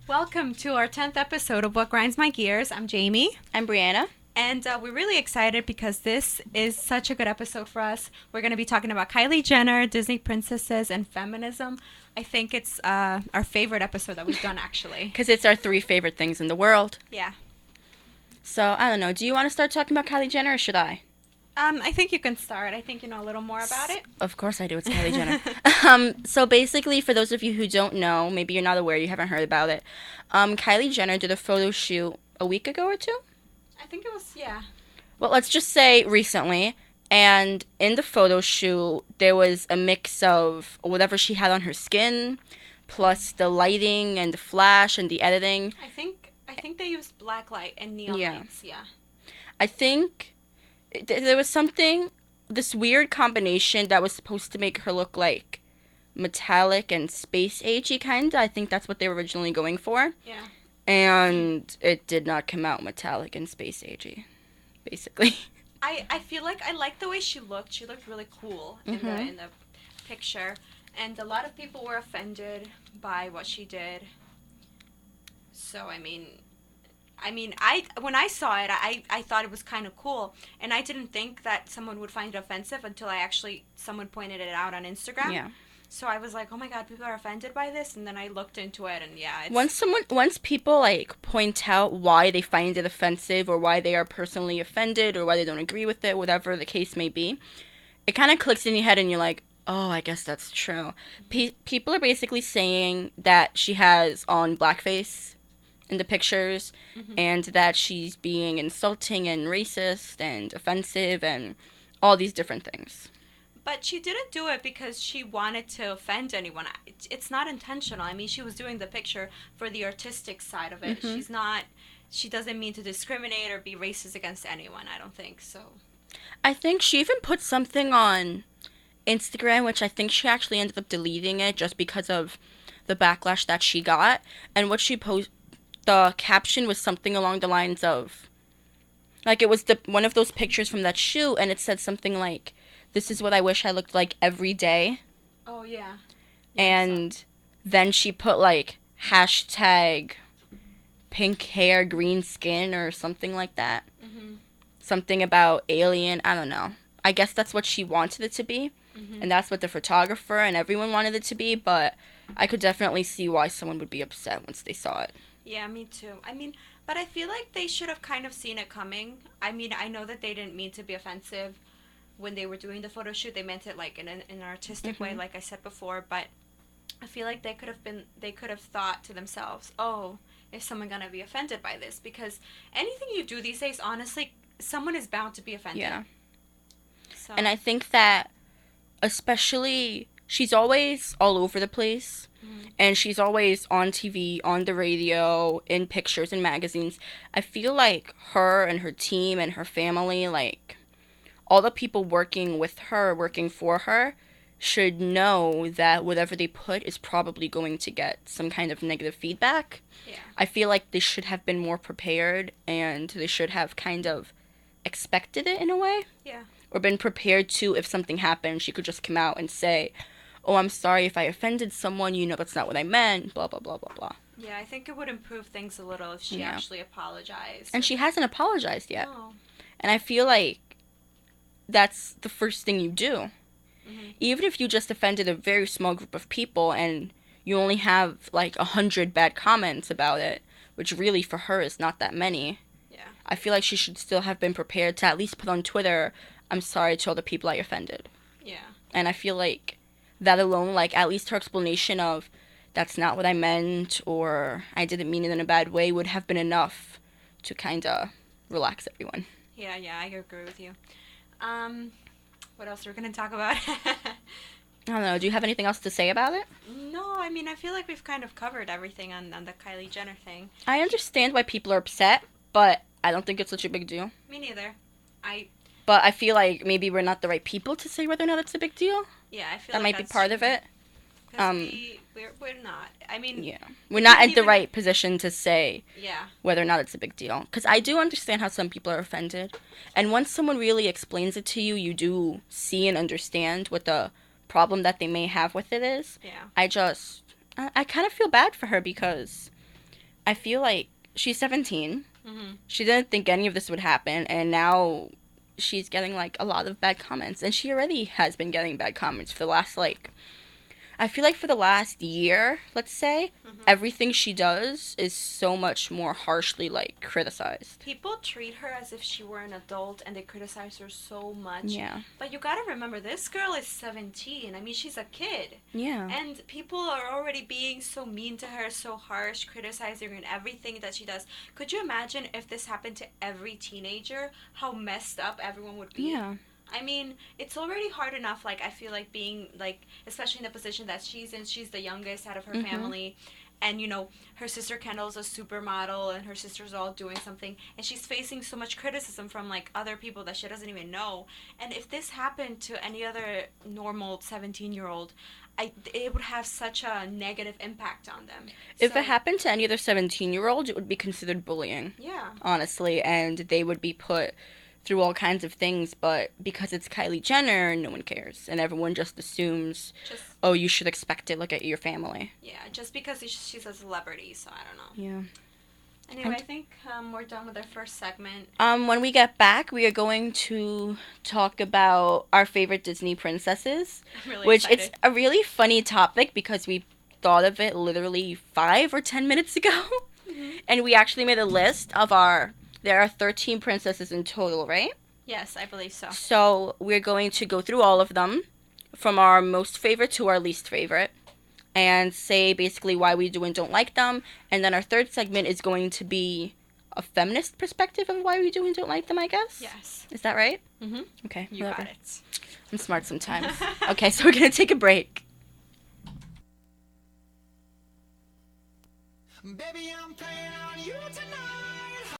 Welcome to our 10th episode of What Grinds My Gears. I'm Jamie. I'm Brianna. And we're really excited because this is such a good episode for us. We're going to be talking about Kylie Jenner, Disney princesses, and feminism. I think it's our favorite episode that we've done, actually. Because it's our three favorite things in the world. Yeah. So, I don't know. Do you want to start talking about Kylie Jenner or should I? I think you can start. I think you know a little more about it. Of course I do. It's Kylie Jenner. So basically, for those of you who don't know, maybe you're not aware, you haven't heard about it. Kylie Jenner did a photo shoot a week ago or two. I think it was, yeah. Well, let's just say recently. And in the photo shoot, there was a mix of whatever she had on her skin, plus the lighting and the flash and the editing. I think they used black light and neon lights, yeah. I think there was this weird combination that was supposed to make her look like metallic and space agey kind of. I think that's what they were originally going for. Yeah. And it did not come out metallic and space agey, basically. I feel like I like the way she looked. She looked really cool in the picture. And a lot of people were offended by what she did. So, I mean, when I saw it, I thought it was kind of cool, and I didn't think that someone would find it offensive until someone pointed it out on Instagram. Yeah. So I was like, oh my god, people are offended by this, and then I looked into it, and yeah, once people like point out why they find it offensive or why they are personally offended or why they don't agree with it, whatever the case may be, it kind of clicks in your head, and you're like, oh, I guess that's true. People are basically saying that she has on blackface in the pictures, and that she's being insulting and racist and offensive and all these different things. But she didn't do it because she wanted to offend anyone. It's not intentional. I mean, she was doing the picture for the artistic side of it. She doesn't mean to discriminate or be racist against anyone, I don't think, so. I think she even put something on Instagram, which I think she actually ended up deleting it just because of the backlash that she got. And what she posted, the caption was something along the lines of, like, it was one of those pictures from that shoot, and it said something like, "This is what I wish I looked like every day." Oh, yeah. And then she put, like, hashtag pink hair, green skin, or something like that. Something about alien, I don't know. I guess that's what she wanted it to be, and that's what the photographer and everyone wanted it to be, but I could definitely see why someone would be upset once they saw it. Yeah, me too. I mean, but I feel like they should have kind of seen it coming. I mean, I know that they didn't mean to be offensive when they were doing the photo shoot. They meant it like in an artistic way, like I said before. But I feel like they could have thought to themselves, oh, is someone gonna be offended by this? Because anything you do these days, honestly, someone is bound to be offended. Yeah. So. And I think that especially she's always all over the place. And she's always on TV, on the radio, in pictures, in magazines. I feel like her and her team and her family, like, all the people working with her, working for her, should know that whatever they put is probably going to get some kind of negative feedback. Yeah. I feel like they should have been more prepared, and they should have kind of expected it in a way. Yeah. Or been prepared to, if something happened, she could just come out and say, oh, I'm sorry if I offended someone, that's not what I meant, blah, blah, blah, blah, blah. Yeah, I think it would improve things a little if she actually apologized. And she hasn't apologized yet. No. And I feel like that's the first thing you do. Even if you just offended a very small group of people and you only have, like, 100 bad comments about it, which really for her is not that many. Yeah. I feel like she should still have been prepared to at least put on Twitter, I'm sorry to all the people I offended. Yeah. And I feel like that alone, like, at least her explanation of, that's not what I meant, or I didn't mean it in a bad way, would have been enough to kind of relax everyone. Yeah, I agree with you. What else are we going to talk about? I don't know, do you have anything else to say about it? No, I mean, I feel like we've kind of covered everything on the Kylie Jenner thing. I understand why people are upset, but I don't think it's such a big deal. Me neither. But I feel like maybe we're not the right people to say whether or not it's a big deal. Yeah, I feel that like might be part of it. We're not. I mean, yeah, we're not in the right position to say yeah whether or not it's a big deal. Because I do understand how some people are offended, and once someone really explains it to you, you do see and understand what the problem that they may have with it is. Yeah. I kind of feel bad for her because I feel like she's 17. Hmm. She didn't think any of this would happen, and now she's getting like a lot of bad comments, and she already has been getting bad comments for the last like I feel like for the last year, let's say, Hmm. everything she does is so much more harshly like criticized. People treat her as if she were an adult and they criticize her so much. Yeah. But you gotta remember, this girl is 17. I mean, she's a kid. Yeah. And people are already being so mean to her, so harsh, criticizing her in everything that she does. Could you imagine if this happened to every teenager? How messed up everyone would be? Yeah. I mean, it's already hard enough, like, I feel like being, like, especially in the position that she's in, she's the youngest out of her Mhm. family. And, you know, her sister Kendall's a supermodel, and her sister's all doing something. And she's facing so much criticism from, like, other people that she doesn't even know. And if this happened to any other normal 17-year-old, it would have such a negative impact on them. If it So, happened to any other 17-year-old, it would be considered bullying, yeah. honestly, and they would be put through all kinds of things, but because it's Kylie Jenner, no one cares, and everyone just assumes, Just, oh, you should expect it, look at your family. yeah, just because she's a celebrity, so I don't know. Yeah. Anyway, I think we're done with our first segment. When we get back, we are going to talk about our favorite Disney princesses, I'm really which excited. it's a really funny topic because we thought of it literally 5 or 10 minutes ago, Hmm. and we actually made a list of our. There are 13 princesses in total, right? Yes, I believe so. So we're going to go through all of them, from our most favorite to our least favorite, and say basically why we do and don't like them. And then our third segment is going to be a feminist perspective of why we do and don't like them, I guess. Yes. Is that right? Mm-hmm. Okay. You whatever. got it. I'm smart sometimes. Okay, so we're going to take a break. Baby, I'm playing on you tonight.